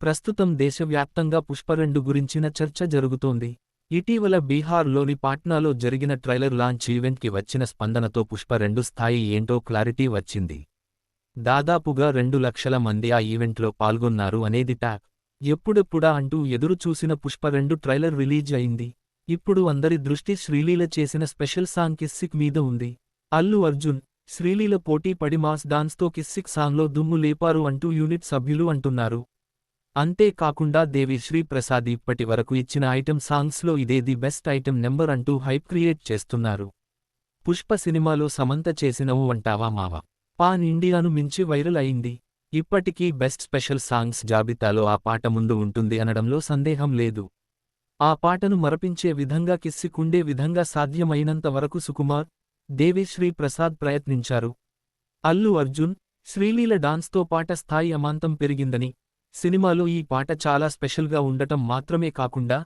ప్రస్తుతం దేశవ్యాప్తంగా పుష్ప 2 గురించిన చర్చ జరుగుతోంది. ఇటీవల బీహార్లోని పాట్నాలో జరిగిన ట్రైలర్ లాంచ్ ఈవెంట్కి వచ్చిన స్పందనతో పుష్ప 2 స్థాయి ఏంటో క్లారిటీ వచ్చింది. దాదాపుగా 2 లక్షల మంది ఆ ఈవెంట్లో పాల్గొన్నారు అనేది టాక్. ఎప్పుడెప్పుడా అంటూ ఎదురు చూసిన పుష్ప 2 ట్రైలర్ రిలీజ్ అయింది. ఇప్పుడు అందరి దృష్టి శ్రీలీల చేసిన స్పెషల్ సాంగ్ కిస్సిక్ మీద ఉంది. అల్లు అర్జున్, శ్రీలీల పోటీ పడి మాస్ డాన్స్తో కిస్సిక్ సాంగ్లో దుమ్ము లేపారు అంటూ యూనిట్ సభ్యులు అంటున్నారు. అంతేకాకుండా దేవిశ్రీ ప్రసాద్ ఇప్పటి వరకు ఇచ్చిన ఐటెం సాంగ్స్లో ఇదే ది బెస్ట్ ఐటెం నెంబర్ అంటూ హైప్ క్రియేట్ చేస్తున్నారు. పుష్ప సినిమాలో సమంత చేసిన ఓ అంటావా మావా పాన్ ఇండియాను మించి వైరల్ అయింది. ఇప్పటికీ బెస్ట్ స్పెషల్ సాంగ్స్ జాబితాలో ఆ పాట ముందు ఉంటుంది అనడంలో సందేహం లేదు. ఆ పాటను మరపించే విధంగా కిస్సిక్ ఉండే విధంగా సాధ్యమైనంత వరకు సుకుమార్, దేవిశ్రీ ప్రసాద్ ప్రయత్నించారు. అల్లు అర్జున్, శ్రీలీల డాన్స్తో పాట స్థాయి అమాంతం పెరిగిందని, సినిమాలో ఈ పాట చాలా స్పెషల్గా ఉండటం మాత్రమే కాకుండా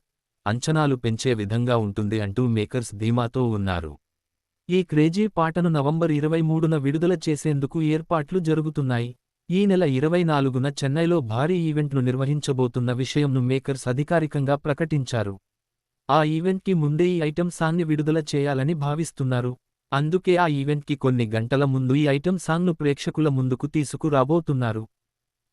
అంచనాలు పెంచే విధంగా ఉంటుంది అంటూ మేకర్స్ ధీమాతో ఉన్నారు. ఈ క్రేజీ పాటను నవంబర్ 23న విడుదల చేసేందుకు ఏర్పాట్లు జరుగుతున్నాయి. ఈ నెల 24న చెన్నైలో భారీ ఈవెంట్ను నిర్వహించబోతున్న విషయంను మేకర్స్ అధికారికంగా ప్రకటించారు. ఆ ఈవెంట్కి ముందే ఈ ఐటెం సాంగ్ని విడుదల చేయాలని భావిస్తున్నారు. అందుకే ఆ ఈవెంట్కి కొన్ని గంటల ముందు ఈ ఐటెం సాంగ్ను ప్రేక్షకుల ముందుకు తీసుకురాబోతున్నారు.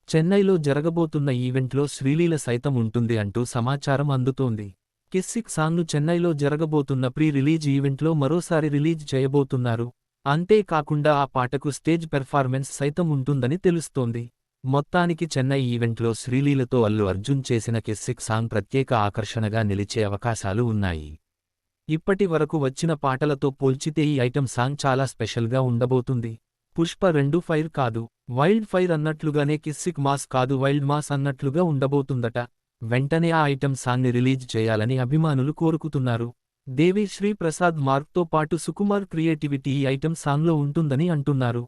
చెన్నైలో జరగబోతున్న ఈవెంట్లో శ్రీలీల సైతం ఉంటుంది అంటూ సమాచారం అందుతోంది. కిస్సిక్ సాంగ్ను చెన్నైలో జరగబోతున్న ప్రీ రిలీజ్ ఈవెంట్లో మరోసారి రిలీజ్ చేయబోతున్నారు. అంతేకాకుండా ఆ పాటకు స్టేజ్ పెర్ఫార్మెన్స్ సైతం ఉంటుందని తెలుస్తోంది. మొత్తానికి చెన్నై ఈవెంట్లో శ్రీలీలతో అల్లు అర్జున్ చేసిన కిస్సిక్ సాంగ్ ప్రత్యేక ఆకర్షణగా నిలిచే అవకాశాలు ఉన్నాయి. ఇప్పటి వరకు వచ్చిన పాటలతో పోల్చితే ఈ ఐటెం సాంగ్ చాలా స్పెషల్గా ఉండబోతుంది. పుష్ప 2 ఫైర్ కాదు, వైల్డ్ ఫైర్ అన్నట్లుగానే కిస్సిక్ మాస్ కాదు వైల్డ్ మాస్ అన్నట్లుగా ఉండబోతుందట. వెంటనే ఆ ఐటెం సాంగ్ని రిలీజ్ చేయాలని అభిమానులు కోరుకుతున్నారు. దేవిశ్రీ ప్రసాద్ మార్క్తో పాటు సుకుమార్ క్రియేటివిటీ ఈ ఐటెం సాంగ్లో ఉంటుందని అంటున్నారు.